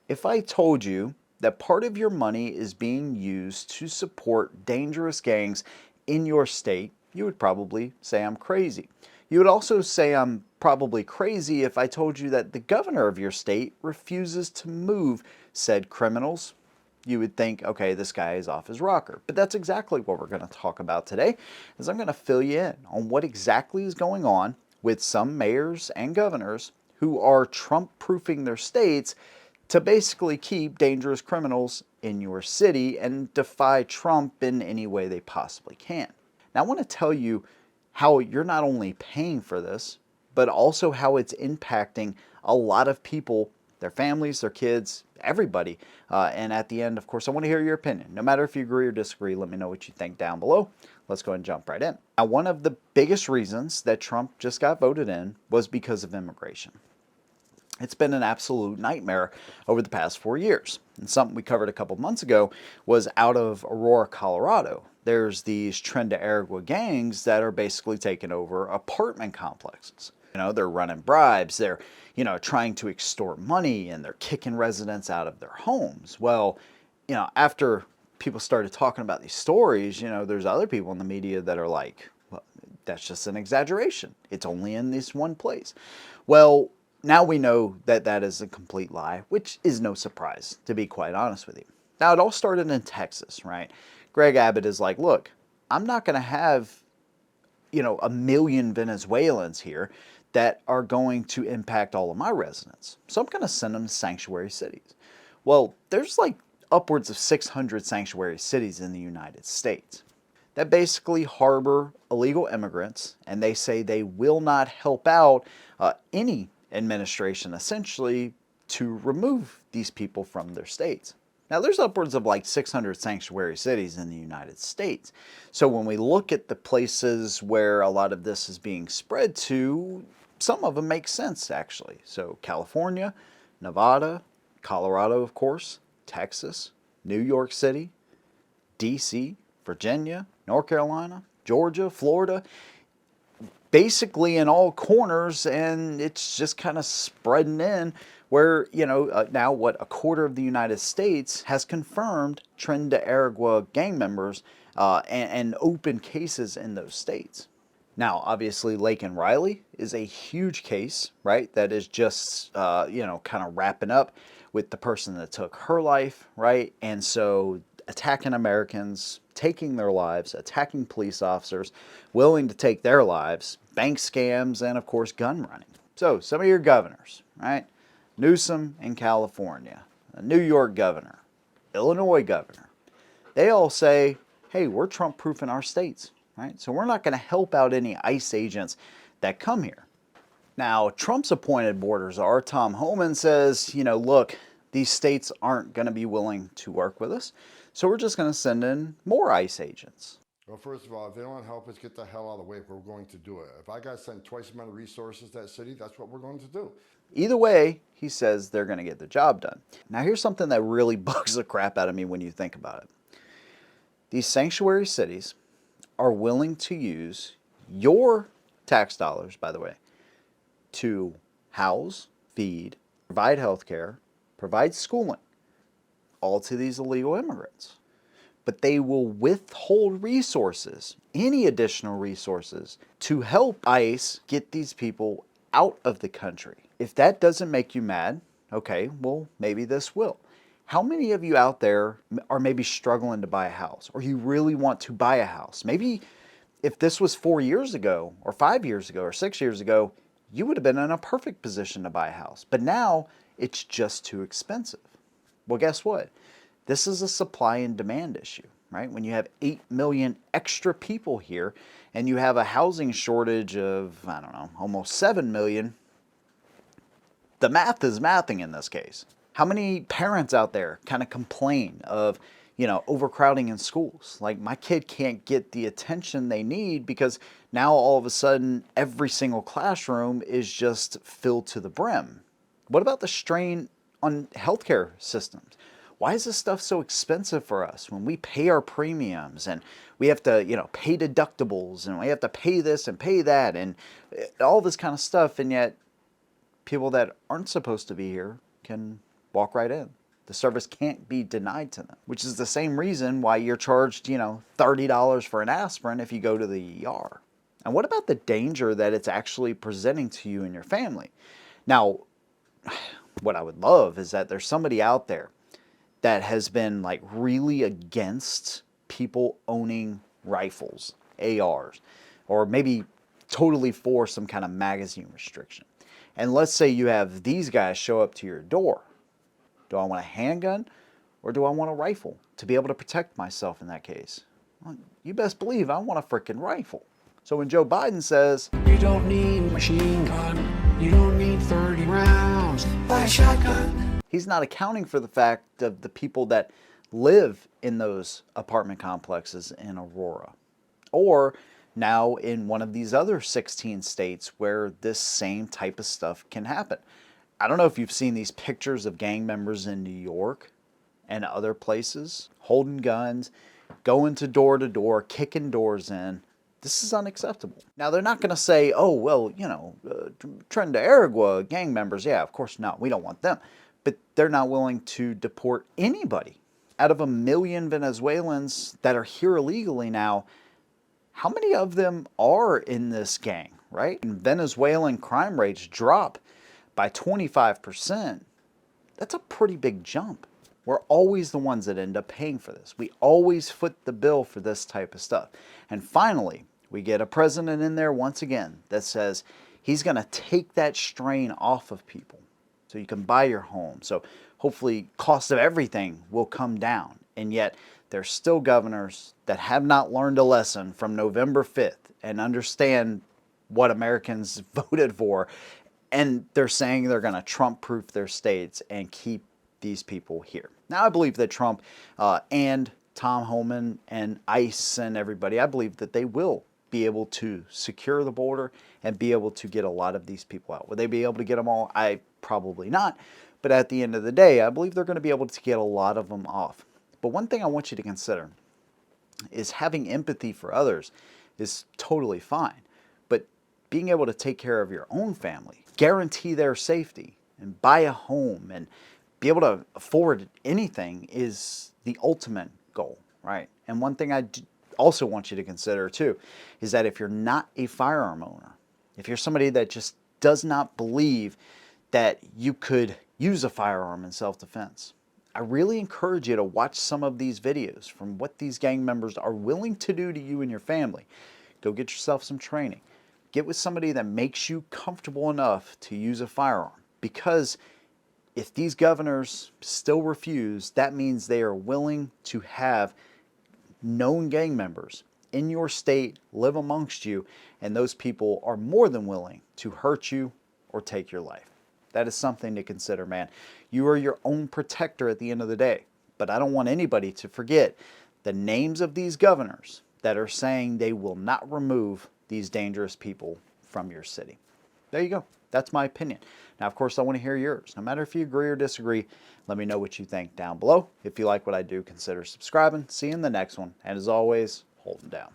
If I told you that part of your money is being used to support dangerous gangs in your state, you would probably say I'm crazy. You would also say I'm probably crazy if I told you that the governor of your state refuses to move said criminals. You would think, okay, this guy is off his rocker. But that's exactly what we're going to talk about today, is I'm going to fill you in on what exactly is going on with some mayors and governors who are Trump-proofing their states to basically keep dangerous criminals in your city and defy Trump in any way they possibly can. Now, I want to tell you how you're not only paying for this, but also how it's impacting a lot of people, their families, their kids, everybody. And at the end, of course, I want to hear your opinion. No matter if you agree or disagree, let me know what you think down below. Let's go ahead and jump right in. Now, one of the biggest reasons that Trump just got voted in was because of immigration. It's been an absolute nightmare over the past 4 years. And something we covered a couple months ago was out of Aurora, Colorado. There's these Tren De Aragua gangs that are basically taking over apartment complexes. They're running bribes, they're, trying to extort money, and they're kicking residents out of their homes. Well, after people started talking about these stories, there's other people in the media that are like, well, that's just an exaggeration. It's only in this one place. Well, now we know that that is a complete lie, which is no surprise, to be quite honest with you. Now, it all started in Texas, right? Greg Abbott is like, look, I'm not going to have, a million Venezuelans here that are going to impact all of my residents. So I'm going to send them to sanctuary cities. Well, there's like upwards of 600 sanctuary cities in the United States that basically harbor illegal immigrants, and they say they will not help out any administration essentially to remove these people from their states. Now, there's upwards of like 600 sanctuary cities in the United States. So when we look at the places where a lot of this is being spread to, some of them make sense actually. So California, Nevada, Colorado, of course, Texas, New York City, DC, Virginia, North Carolina, Georgia, Florida, basically in all corners, and it's just kind of spreading in where, now what, a quarter of the United States has confirmed Tren De Aragua gang members and open cases in those states. Now, obviously, Lake and Riley is a huge case, right? That is just, kind of wrapping up with the person that took her life, right? And so attacking Americans, taking their lives, attacking police officers, willing to take their lives, bank scams, and of course gun running. So some of your governors, right? Newsom in California, a New York governor, Illinois governor, they all say, hey, we're Trump-proofing our states, right? So we're not going to help out any ICE agents that come here. Now, Trump's appointed border czar, Tom Homan, says, look, these states aren't going to be willing to work with us, so we're just going to send in more ICE agents. Well, first of all, if they don't want to help us get the hell out of the way, we're going to do it. If I got to send twice the amount of resources to that city, that's what we're going to do. Either way, he says they're going to get the job done. Now, here's something that really bugs the crap out of me when you think about it. These sanctuary cities are willing to use your tax dollars, by the way, to house, feed, provide health care, provide schooling, all to these illegal immigrants. But they will withhold resources, any additional resources, to help ICE get these people out of the country. If that doesn't make you mad, okay, well, maybe this will. How many of you out there are maybe struggling to buy a house, or you really want to buy a house? Maybe if this was 4 years ago, or 5 years ago, or 6 years ago, you would have been in a perfect position to buy a house. But now it's just too expensive. Well, guess what? This is a supply and demand issue, right? When you have 8 million extra people here and you have a housing shortage of, I don't know, almost 7 million, the math is mathing in this case. How many parents out there kind of complain of, overcrowding in schools? Like, my kid can't get the attention they need because now all of a sudden every single classroom is just filled to the brim. What about the strain on healthcare systems? Why is this stuff so expensive for us when we pay our premiums and we have to, pay deductibles and we have to pay this and pay that and all this kind of stuff, and yet people that aren't supposed to be here can walk right in. The service can't be denied to them, which is the same reason why you're charged, $30 for an aspirin if you go to the ER. And what about the danger that it's actually presenting to you and your family? Now, what I would love is that there's somebody out there that has been like really against people owning rifles, ARs, or maybe totally for some kind of magazine restriction. And let's say you have these guys show up to your door. Do I want a handgun or do I want a rifle to be able to protect myself in that case? Well, you best believe I want a freaking rifle. So when Joe Biden says, you don't need a machine gun, you don't need 30 rounds, buy a shotgun. He's not accounting for the fact of the people that live in those apartment complexes in Aurora. Or now in one of these other 16 states where this same type of stuff can happen. I don't know if you've seen these pictures of gang members in New York and other places holding guns, going to door, kicking doors in. This is unacceptable. Now, they're not going to say, oh, well, Tren De Aragua gang members, yeah, of course not, we don't want them. But they're not willing to deport anybody. Out of 1 million Venezuelans that are here illegally now, how many of them are in this gang, right? And Venezuelan crime rates drop by 25%. That's a pretty big jump. We're always the ones that end up paying for this. We always foot the bill for this type of stuff. And finally, we get a president in there once again that says he's going to take that strain off of people so you can buy your home. So hopefully cost of everything will come down. And yet there's still governors that have not learned a lesson from November 5th and understand what Americans voted for. And they're saying they're going to Trump-proof their states and keep these people here. Now, I believe that Trump and Tom Homan and ICE and everybody, I believe that they will be able to secure the border and be able to get a lot of these people out. Will they be able to get them all? Probably not. But at the end of the day, I believe they're going to be able to get a lot of them off. But one thing I want you to consider is having empathy for others is totally fine. But being able to take care of your own family, guarantee their safety, and buy a home and be able to afford anything is the ultimate goal, right? And one thing I also want you to consider too is that if you're not a firearm owner, if you're somebody that just does not believe that you could use a firearm in self-defense, I really encourage you to watch some of these videos from what these gang members are willing to do to you and your family. Go get yourself some training. Get with somebody that makes you comfortable enough to use a firearm, because if these governors still refuse, that means they are willing to have known gang members in your state live amongst you, and those people are more than willing to hurt you or take your life. That is something to consider, man. You are your own protector at the end of the day. But I don't want anybody to forget the names of these governors that are saying they will not remove these dangerous people from your city. There you go. That's my opinion. Now, of course, I want to hear yours. No matter if you agree or disagree, let me know what you think down below. If you like what I do, consider subscribing. See you in the next one. And as always, hold them down.